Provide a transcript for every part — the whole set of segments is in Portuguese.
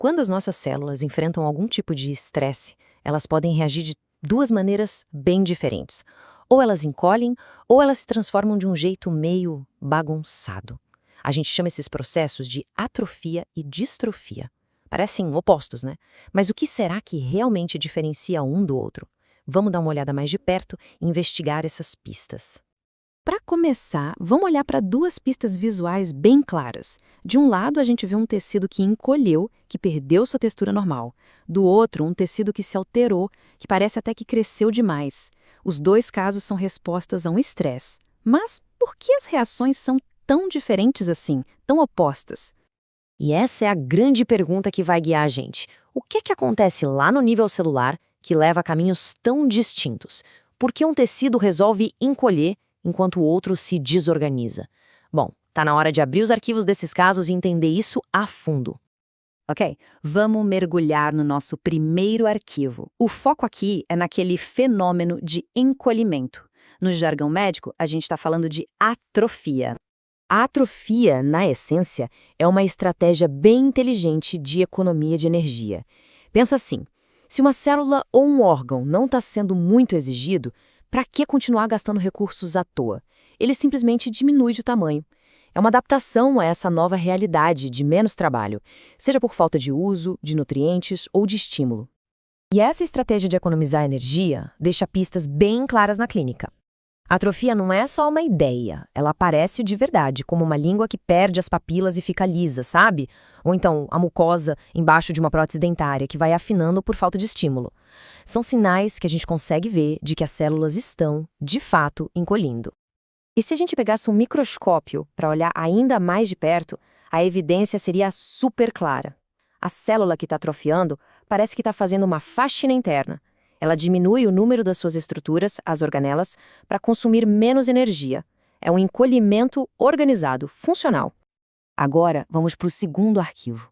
Quando as nossas células enfrentam algum tipo de estresse, elas podem reagir de duas maneiras bem diferentes. Ou elas encolhem, ou elas se transformam de um jeito meio bagunçado. A gente chama esses processos de atrofia e distrofia. Parecem opostos, né? Mas o que será que realmente diferencia um do outro? Vamos dar uma olhada mais de perto e investigar essas pistas. Para começar, vamos olhar para duas pistas visuais bem claras. De um lado, a gente vê um tecido que encolheu, que perdeu sua textura normal. Do outro, um tecido que se alterou, que parece até que cresceu demais. Os dois casos são respostas a um estresse. Mas por que as reações são tão diferentes assim, tão opostas? E essa é a grande pergunta que vai guiar a gente. O que acontece lá no nível celular que leva a caminhos tão distintos? Por que um tecido resolve encolher enquanto o outro se desorganiza? Bom, tá na hora de abrir os arquivos desses casos e entender isso a fundo. Ok, vamos mergulhar no nosso primeiro arquivo. O foco aqui é naquele fenômeno de encolhimento. No jargão médico, a gente está falando de atrofia. A atrofia, na essência, é uma estratégia bem inteligente de economia de energia. Pensa assim, se uma célula ou um órgão não está sendo muito exigido, para que continuar gastando recursos à toa? Ele simplesmente diminui de tamanho. É uma adaptação a essa nova realidade de menos trabalho, seja por falta de uso, de nutrientes ou de estímulo. E essa estratégia de economizar energia deixa pistas bem claras na clínica. A atrofia não é só uma ideia, ela aparece de verdade, como uma língua que perde as papilas e fica lisa, sabe? Ou então a mucosa embaixo de uma prótese dentária que vai afinando por falta de estímulo. São sinais que a gente consegue ver de que as células estão, de fato, encolhendo. E se a gente pegasse um microscópio para olhar ainda mais de perto, a evidência seria super clara. A célula que está atrofiando parece que está fazendo uma faxina interna. Ela diminui o número das suas estruturas, as organelas, para consumir menos energia. É um encolhimento organizado, funcional. Agora, vamos para o segundo arquivo.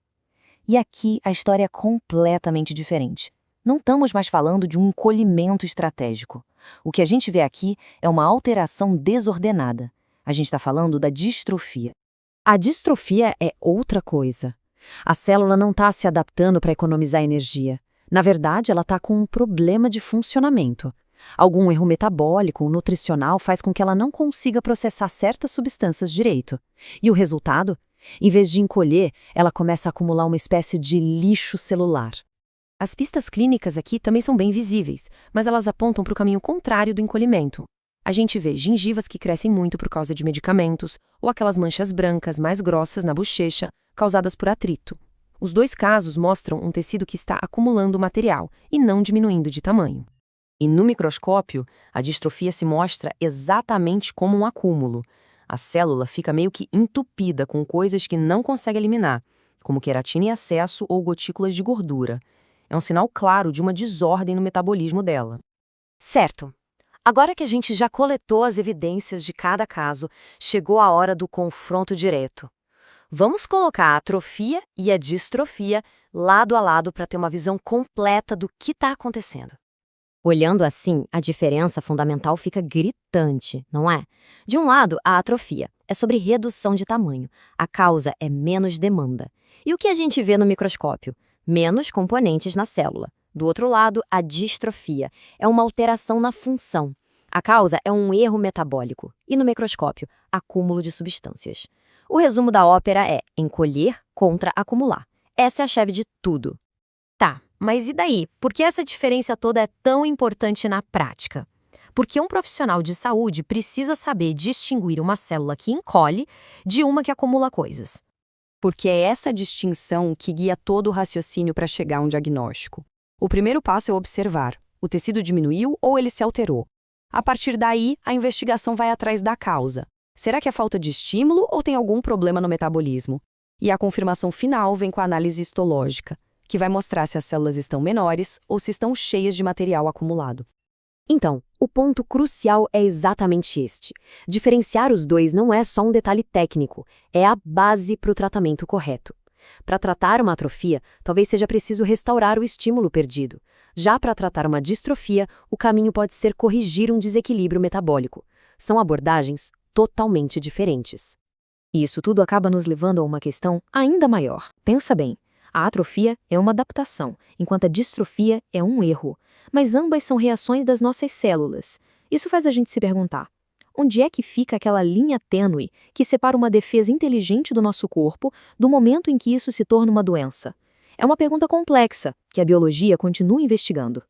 E aqui a história é completamente diferente. Não estamos mais falando de um encolhimento estratégico. O que a gente vê aqui é uma alteração desordenada. A gente está falando da distrofia. A distrofia é outra coisa. A célula não está se adaptando para economizar energia. Na verdade, ela está com um problema de funcionamento. Algum erro metabólico ou nutricional faz com que ela não consiga processar certas substâncias direito. E o resultado? Em vez de encolher, ela começa a acumular uma espécie de lixo celular. As pistas clínicas aqui também são bem visíveis, mas elas apontam para o caminho contrário do encolhimento. A gente vê gengivas que crescem muito por causa de medicamentos, ou aquelas manchas brancas mais grossas na bochecha, causadas por atrito. Os dois casos mostram um tecido que está acumulando material e não diminuindo de tamanho. E no microscópio, a distrofia se mostra exatamente como um acúmulo. A célula fica meio que entupida com coisas que não consegue eliminar, como queratina em excesso ou gotículas de gordura. É um sinal claro de uma desordem no metabolismo dela. Certo. Agora que a gente já coletou as evidências de cada caso, chegou a hora do confronto direto. Vamos colocar a atrofia e a distrofia lado a lado para ter uma visão completa do que está acontecendo. Olhando assim, a diferença fundamental fica gritante, não é? De um lado, a atrofia é sobre redução de tamanho. A causa é menos demanda. E o que a gente vê no microscópio? Menos componentes na célula. Do outro lado, a distrofia é uma alteração na função. A causa é um erro metabólico. E no microscópio, acúmulo de substâncias. O resumo da ópera é encolher contra acumular. Essa é a chave de tudo. Tá, mas e daí? Por que essa diferença toda é tão importante na prática? Porque um profissional de saúde precisa saber distinguir uma célula que encolhe de uma que acumula coisas. Porque é essa distinção que guia todo o raciocínio para chegar a um diagnóstico. O primeiro passo é observar. O tecido diminuiu ou ele se alterou? A partir daí, a investigação vai atrás da causa. Será que é falta de estímulo ou tem algum problema no metabolismo? E a confirmação final vem com a análise histológica, que vai mostrar se as células estão menores ou se estão cheias de material acumulado. Então, o ponto crucial é exatamente este. Diferenciar os dois não é só um detalhe técnico, é a base para o tratamento correto. Para tratar uma atrofia, talvez seja preciso restaurar o estímulo perdido. Já para tratar uma distrofia, o caminho pode ser corrigir um desequilíbrio metabólico. São abordagens totalmente diferentes. E isso tudo acaba nos levando a uma questão ainda maior. Pensa bem, A atrofia é uma adaptação, enquanto a distrofia é um erro. Mas ambas são reações das nossas células. Isso faz a gente se perguntar: onde é que fica aquela linha tênue que separa uma defesa inteligente do nosso corpo do momento em que isso se torna uma doença? É uma pergunta complexa que a biologia continua investigando.